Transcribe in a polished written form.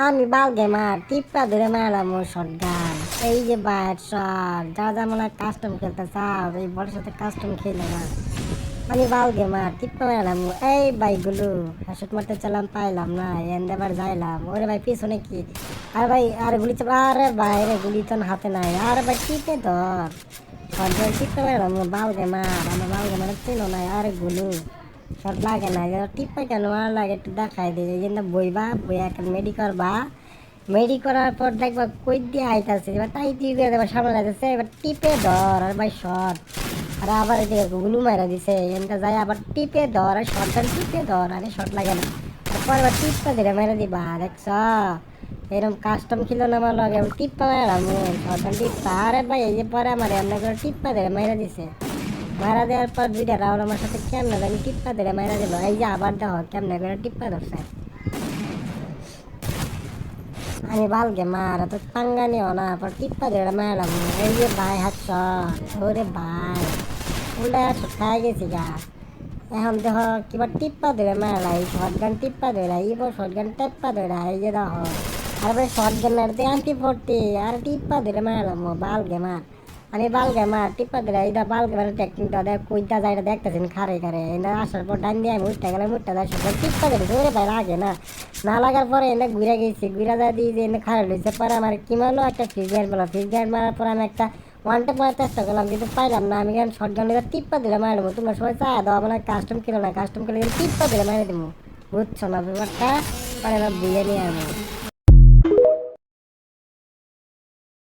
আমি বাল গেমার টিপা ধরে মারলাম ও শটগান। এই যে বাইট শট যা যা মনে কাস্টম খেলতে চাও এই বড় সাথে কাস্টম খেলে না। আমি বাল গেমার টিপা মারলাম এই বাইকগুলো হেডশট মারতে চালাম পাইলাম না এন্ড এবার যাইলাম ওরে ভাই পিছনে কি আর ভাই আর গুলি চাপা আরে ভাই রে গুলি তো হাতে নাই আর ভাই টিপে ধর শটগান টিপা মারলাম বাল গেমার আমার বাল গেমার চিনো নাই আরে গুলু শট লাগে না টিপা কেন আর লাগে একটু দেখাই দিই এই জন্য বইবা বই একটা মেডি করবা মেডি করার পর দেখবা কই দিয়ে আইতাছে এবার তাই দিয়ে করে দেবা সামনে যাইতেছে এবার টিপে ধর আর ভাই শট আর আবার এদিকে গুলু মারা দিছে এনটা যাই আবার টিপে ধর আর শটগান টিপে ধর আরে শট লাগে না তারপর এবার টিপটা ধরে মেরে দিবা দেখছ এরকম কাস্টম ছিল না আমার লগে টিপ্পা মেরাম শটগান টিপ্পা আরে ভাই এই যে পরে আমার এমনি করে টিপ্পা ধরে মেরে দিছে মারা দেওয়ার পর দুইটা রাউন্ড আমার সাথে কেমনে জানি টিপ্পা ধরে মারা দিল এই যে আবার দেখো কেমনে করে টিপ্পা ধরছে আমি বালকে মারা তো পাঙ্গা নিও না পর টিপ্পা ধরে মারলাম এই যে ভাই হাত ওরে ভাই উল্টা খাই গেছি গা এখন দেখো কিবা টিপ্পা ধরে মারলা এই শটগান টিপ্পা ধরে ইবো শটগান টেপ্পা ধরে এই যে দেখো আর ভাই শটগান মারতে আন্টি ফোরটি আর টিপ্পা ধরে মারলাম বাল গেমার আমি বাল গেমার টিপ্পা ধরে এইটা বাল গেমার টেকনিকটা দেখ কইটা যায় দেখতেছেন খারে খারে এটা আসার পর ডান দিয়ে আমি উঠতে গেলাম উঠতে যায় সবাই টিপ্পা ধরে ধরে ভাই লাগে না না লাগার পরে এনে ঘুরে গেছি ঘুরে যা দিয়ে যে এনে খারাপ হয়েছে পরে আমার কি মারলো একটা ফ্রিজ গার্ড বলো ফ্রিজ গার্ড মারার পর আমি একটা ওয়ানটা মারার চেষ্টা করলাম কিন্তু পাইলাম না আমি কেন শর্টগান টিপ্পা দিলে মারে দেবো তোমরা সবাই চা দাও আমার কাস্টম খেলো না কাস্টম খেলে টিপ্পা দিলে মারে দেবো বুঝছো না ব্যাপারটা পরে এবার বুঝে নিয়ে আসবো